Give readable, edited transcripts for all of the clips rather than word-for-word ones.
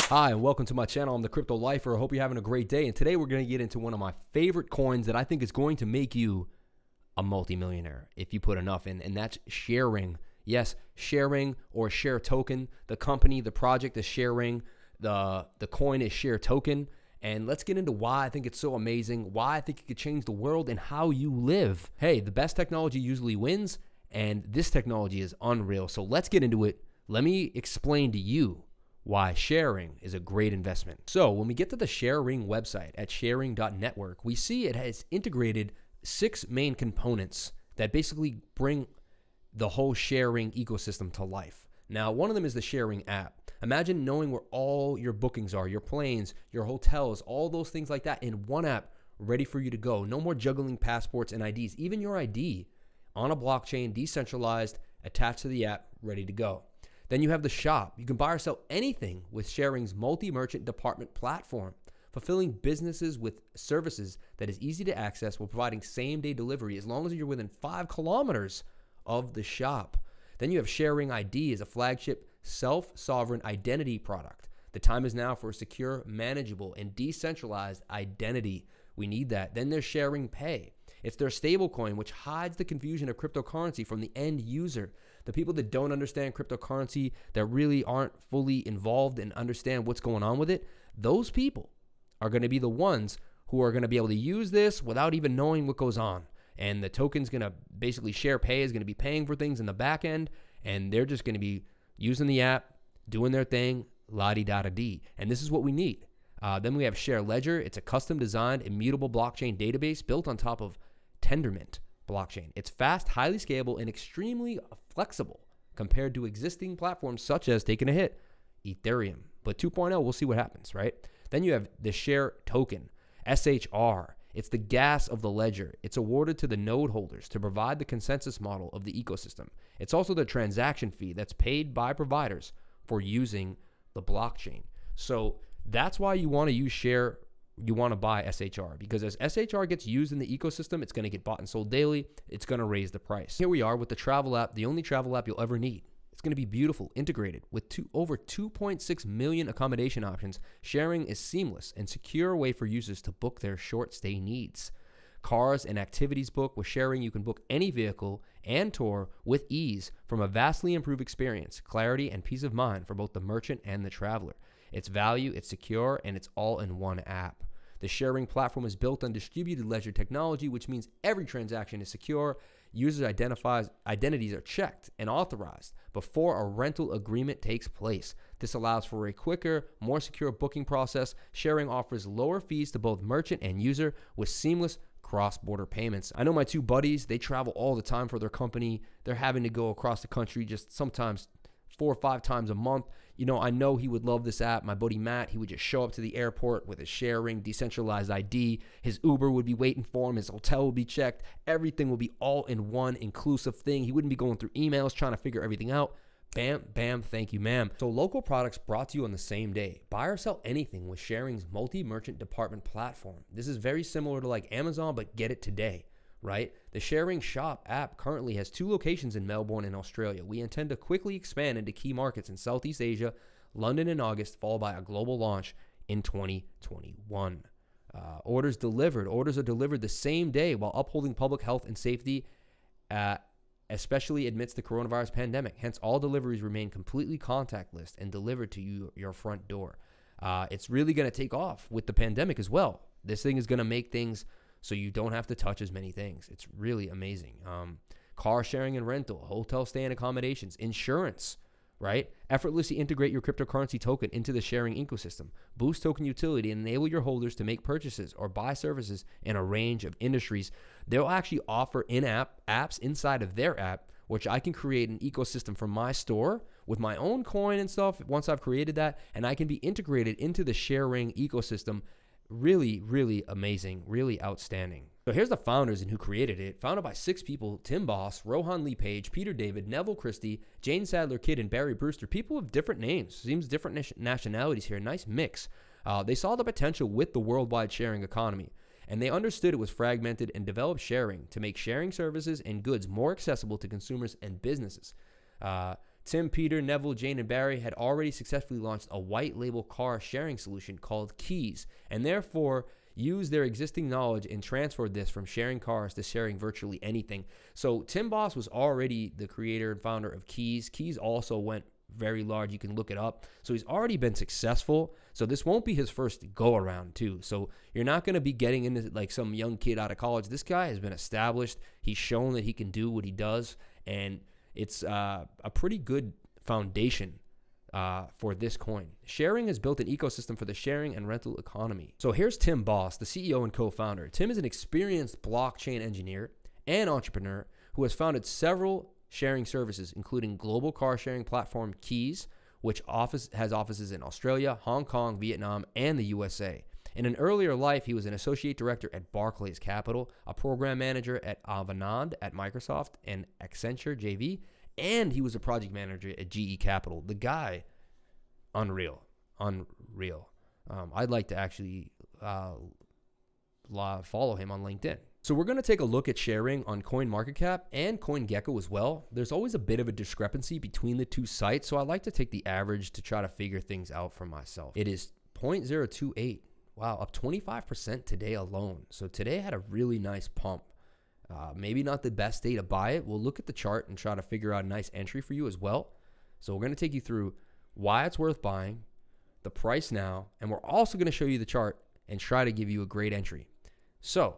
Hi, and welcome to my channel. I'm the Crypto Lifer. I hope you're having a great day. And today we're going to get into one of my favorite coins that I think is going to make you a multimillionaire if you put enough in, and that's Sharering. Yes, Sharering or Share Token. The company, the project is Sharering. The coin is Share Token. And let's get into why I think it's so amazing, why I think it could change the world and how you live. Hey, the best technology usually wins, and this technology is unreal. So let's get into it. Let me explain to you why Sharering is a great investment. So when we get to the Sharering website at sharing.network, we see it has integrated 6 main components that basically bring the whole sharing ecosystem to life. Now, one of them is the Sharering app. Imagine knowing where all your bookings are, your planes, your hotels, all those things like that in one app, ready for you to go. No more juggling passports and IDs. Even your ID on a blockchain, decentralized, attached to the app, ready to go. Then you have the shop. You can buy or sell anything with Sharing's multi-merchant department platform, fulfilling businesses with services that is easy to access while providing same-day delivery as long as you're within 5 kilometers of the shop. Then you have Sharering ID as a flagship self-sovereign identity product. The time is now for a secure, manageable, and decentralized identity. We need that. Then there's Sharering Pay. It's their stablecoin, which hides the confusion of cryptocurrency from the end user. The people that don't understand cryptocurrency, that really aren't fully involved and understand what's going on with it, those people are going to be the ones who are going to be able to use this without even knowing what goes on. And the token's going to basically Share Pay is going to be paying for things in the back end, and they're just going to be using the app, doing their thing, la-di-da-da-dee. And this is what we need. Then we have Share Ledger. It's a custom-designed, immutable blockchain database built on top of Tendermint blockchain. It's fast, highly scalable, and extremely flexible compared to existing platforms such as, taking a hit, Ethereum. But 2.0, we'll see what happens, right? Then you have the Share Token, SHR. It's the gas of the ledger. It's awarded to the node holders to provide the consensus model of the ecosystem. It's also the transaction fee that's paid by providers for using the blockchain. So that's why you want to use Share. You want to buy SHR, because as SHR gets used in the ecosystem, it's going to get bought and sold daily. It's going to raise the price. Here we are with the travel app, the only travel app you'll ever need. It's going to be beautiful, integrated with over 2.6 million accommodation options. Sharing is seamless and secure way for users to book their short stay needs. Cars and activities book. With Sharing, you can book any vehicle and tour with ease from a vastly improved experience, clarity, and peace of mind for both the merchant and the traveler. It's value, it's secure, and it's all in one app. The Sharing platform is built on distributed ledger technology, which means every transaction is secure. Users' identities are checked and authorized before a rental agreement takes place. This allows for a quicker, more secure booking process. Sharing offers lower fees to both merchant and user with seamless cross-border payments. I know my 2 buddies, they travel all the time for their company. They're having to go across the country just sometimes 4 or 5 times a month. You know, I know he would love this app. My buddy Matt, he would just show up to the airport with his Sharing decentralized ID. His Uber would be waiting for him. His hotel would be checked. Everything would be all in one inclusive thing. He wouldn't be going through emails trying to figure everything out. Bam, bam, thank you, ma'am. So local products brought to you on the same day. Buy or sell anything with Sharing's multi-merchant department platform. This is very similar to like Amazon, but get it today. Right? The Sharing Shop app currently has 2 locations in Melbourne and Australia. We intend to quickly expand into key markets in Southeast Asia, London in August, followed by a global launch in 2021. Orders are delivered the same day while upholding public health and safety, especially amidst the coronavirus pandemic. Hence, all deliveries remain completely contactless and delivered to your front door. It's really going to take off with the pandemic as well. This thing is going to make things so you don't have to touch as many things. It's really amazing. Car sharing and rental, hotel stay and accommodations, insurance, right? Effortlessly integrate your cryptocurrency token into the Sharing ecosystem. Boost token utility and enable your holders to make purchases or buy services in a range of industries. They'll actually offer in-app apps inside of their app, which I can create an ecosystem from my store with my own coin and stuff once I've created that, and I can be integrated into the Sharing ecosystem. Really, really amazing, really outstanding. So here's the founders and who created it. Founded by 6 people: Tim Boss, Rohan Lee Page, Peter David, Neville Christie, Jane Sadler Kidd, and Barry Brewster. People with different names. Seems different nationalities here. Nice mix. They saw the potential with the worldwide sharing economy, and they understood it was fragmented and developed Sharing to make sharing services and goods more accessible to consumers and businesses. Tim, Peter, Neville, Jane, and Barry had already successfully launched a white label car sharing solution called Keys, and therefore used their existing knowledge and transferred this from sharing cars to sharing virtually anything. So Tim Boss was already the creator and founder of Keys. Keys also went very large. You can look it up. So he's already been successful. So this won't be his first go around too. So you're not going to be getting into like some young kid out of college. This guy has been established. He's shown that he can do what he does, and it's a pretty good foundation for this coin. Sharing has built an ecosystem for the sharing and rental economy. So here's Tim Boss, the CEO and co-founder. Tim is an experienced blockchain engineer and entrepreneur who has founded several sharing services, including global car sharing platform Keys, which has offices in Australia, Hong Kong, Vietnam, and the USA. In an earlier life, he was an associate director at Barclays Capital, a program manager at Avanade at Microsoft and Accenture JV, and he was a project manager at GE Capital. The guy, unreal. I'd like to actually follow him on LinkedIn. So we're going to take a look at sharing on CoinMarketCap and CoinGecko as well. There's always a bit of a discrepancy between the two sites, so I like to take the average to try to figure things out for myself. It is 0.028. Wow, up 25% today alone. So today had a really nice pump. Maybe not the best day to buy it. We'll look at the chart and try to figure out a nice entry for you as well. So we're going to take you through why it's worth buying, the price now, and we're also going to show you the chart and try to give you a great entry. So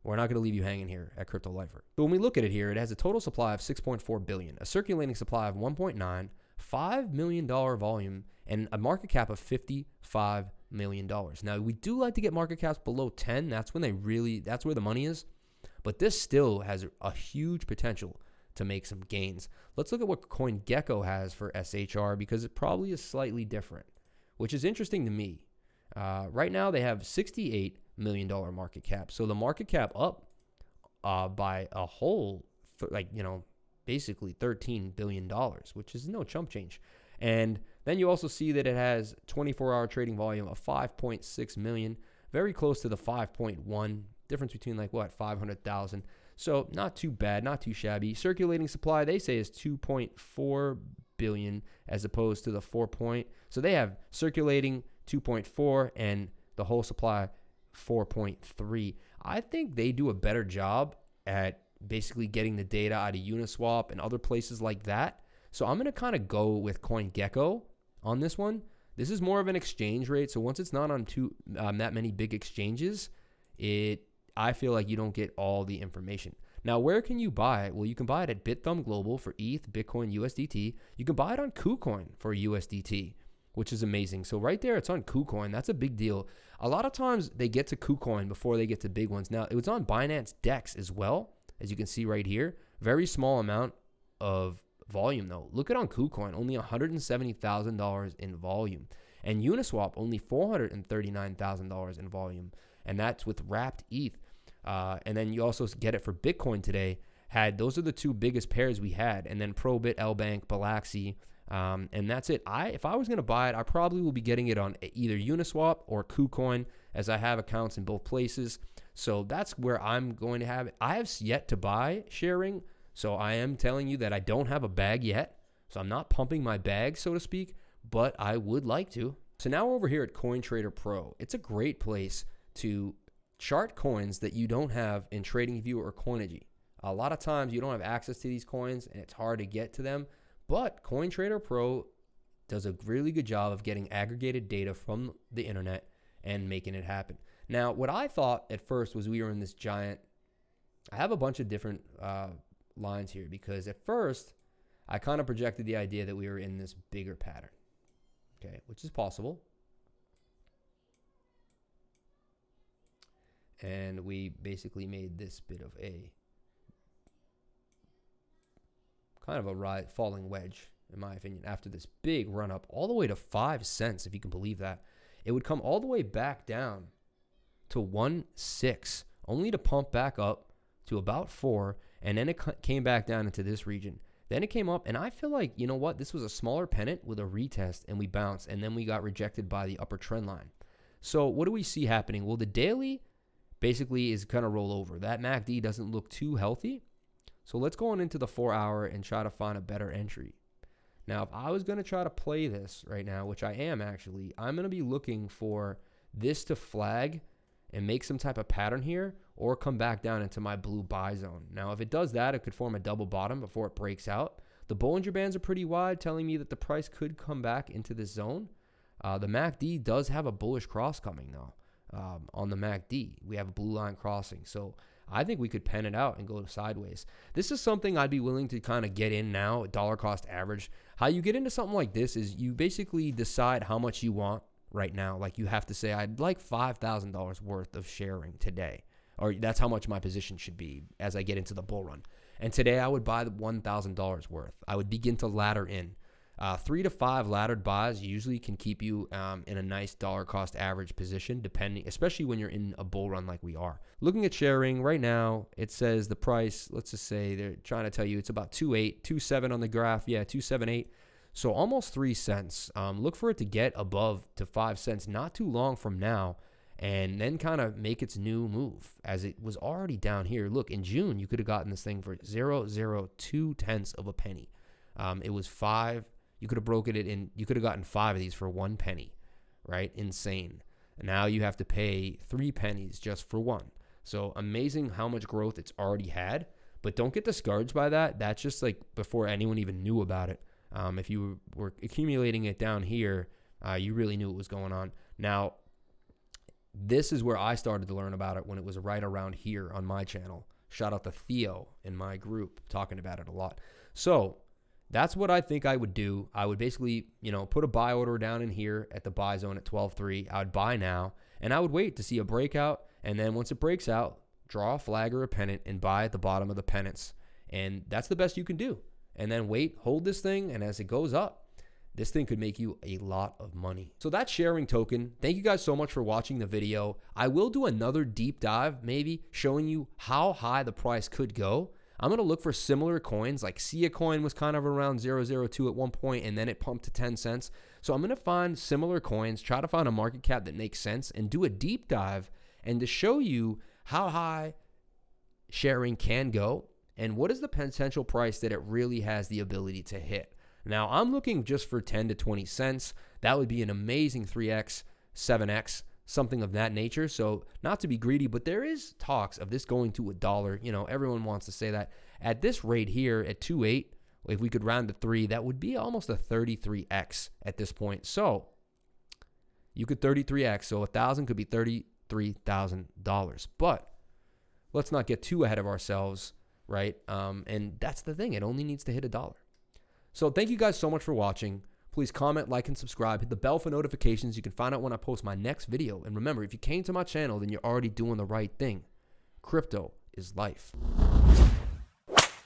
we're not going to leave you hanging here at Crypto Lifer. So when we look at it here, it has a total supply of 6.4 billion, a circulating supply of 1.9, $5 million volume, and a market cap of $55 million. Now, we do like to get market caps below 10. That's where the money is. But this still has a huge potential to make some gains. Let's look at what CoinGecko has for SHR, because it probably is slightly different, which is interesting to me. Right now, they have $68 million market cap. So the market cap up by a whole, basically $13 billion, which is no chump change. And then you also see that it has 24-hour trading volume of 5.6 million, very close to the 5.1, difference between 500,000. So not too bad, not too shabby. Circulating supply, they say, is 2.4 billion as opposed to the 4. So they have circulating 2.4 and the whole supply 4.3. I think they do a better job at basically getting the data out of Uniswap and other places like that. So I'm going to kind of go with CoinGecko on this one. This is more of an exchange rate. So once it's not on that many big exchanges, I feel like you don't get all the information. Now, where can you buy it? Well, you can buy it at BitThumb Global for ETH, Bitcoin, USDT. You can buy it on KuCoin for USDT, which is amazing. So right there, it's on KuCoin. That's a big deal. A lot of times they get to KuCoin before they get to big ones. Now, it was on Binance Dex as well, as you can see right here. Very small amount of volume, though. Look at on KuCoin, only $170,000 in volume. And Uniswap, only $439,000 in volume. And that's with wrapped ETH. And then you also get it for Bitcoin today. Those are the two biggest pairs we had. And then Probit, LBank, Bilaxy. And that's it. If I was going to buy it, I probably will be getting it on either Uniswap or KuCoin, as I have accounts in both places. So that's where I'm going to have it. I have yet to buy Sharing, so I am telling you that I don't have a bag yet. So I'm not pumping my bag, so to speak, but I would like to. So now over here at CoinTrader Pro, it's a great place to chart coins that you don't have in TradingView or Coinigy. A lot of times you don't have access to these coins and it's hard to get to them, but CoinTrader Pro does a really good job of getting aggregated data from the internet and making it happen. Now, what I thought at first was we were in this giant, I have a bunch of different lines here, because at first I kind of projected the idea that we were in this bigger pattern, okay, which is possible. And we basically made this bit of a kind of a falling wedge, in my opinion, after this big run up all the way to 5 cents, if you can believe that. It would come all the way back down to 1.6, only to pump back up to about 4, and then it came back down into this region. Then it came up, and I feel like, you know what, this was a smaller pennant with a retest, and we bounced, and then we got rejected by the upper trend line. So what do we see happening? Well, the daily basically is going to roll over. That MACD doesn't look too healthy. So let's go on into the 4 hour and try to find a better entry. Now, if I was going to try to play this right now, which I am actually, I'm going to be looking for this to flag and make some type of pattern here or come back down into my blue buy zone. Now, if it does that, it could form a double bottom before it breaks out. The Bollinger Bands are pretty wide, telling me that the price could come back into this zone. The MACD does have a bullish cross coming, though. On the MACD, we have a blue line crossing. So I think we could pen it out and go sideways. This is something I'd be willing to kind of get in now, dollar cost average. How you get into something like this is you basically decide how much you want right now. Like you have to say, I'd like $5,000 worth of sharing today, or that's how much my position should be as I get into the bull run. And today I would buy the $1,000 worth. I would begin to ladder in. 3 to 5 laddered buys usually can keep you in a nice dollar cost average position, depending, especially when you're in a bull run like we are. Looking at Sharering right now, it says the price, let's just say they're trying to tell you it's about 2.8, 2.7 on the graph. Yeah, 2.78. So almost 3 cents. Look for it to get above to 5 cents not too long from now, and then kind of make its new move as it was already down here. Look, in June, you could have gotten this thing for 0.02 tenths of a penny. It was 5. You could have broken it in. You could have gotten 5 of these for 1 penny, right? Insane. And now you have to pay 3 pennies just for 1. So amazing how much growth it's already had. But don't get discouraged by that. That's just like before anyone even knew about it. If you were accumulating it down here, you really knew what was going on. Now, this is where I started to learn about it when it was right around here on my channel. Shout out to Theo in my group talking about it a lot. So that's what I think I would do. I would basically, put a buy order down in here at the buy zone at 12.3. I would buy now, and I would wait to see a breakout. And then once it breaks out, draw a flag or a pennant and buy at the bottom of the pennants. And that's the best you can do. And then wait, hold this thing, and as it goes up, this thing could make you a lot of money. So that's Sharing token. Thank you guys so much for watching the video. I will do another deep dive, maybe showing you how high the price could go. I'm going to look for similar coins, like KuCoin was kind of around 0.02 at one point, and then it pumped to 10 cents. So I'm going to find similar coins, try to find a market cap that makes sense, and do a deep dive and to show you how high Sharing can go and what is the potential price that it really has the ability to hit. Now, I'm looking just for 10 to 20 cents. That would be an amazing 3x, 7x, something of that nature. So not to be greedy, but there is talks of this going to $1. Everyone wants to say that. At this rate here at 2.8, if we could round to 3, that would be almost a 33x at this point. So you could 33x. So 1,000 could be $33,000. But let's not get too ahead of ourselves, right? And that's the thing. It only needs to hit $1. So thank you guys so much for watching. Please comment, like, and subscribe. Hit the bell for notifications. You can find out when I post my next video. And remember, if you came to my channel, then you're already doing the right thing. Crypto is life.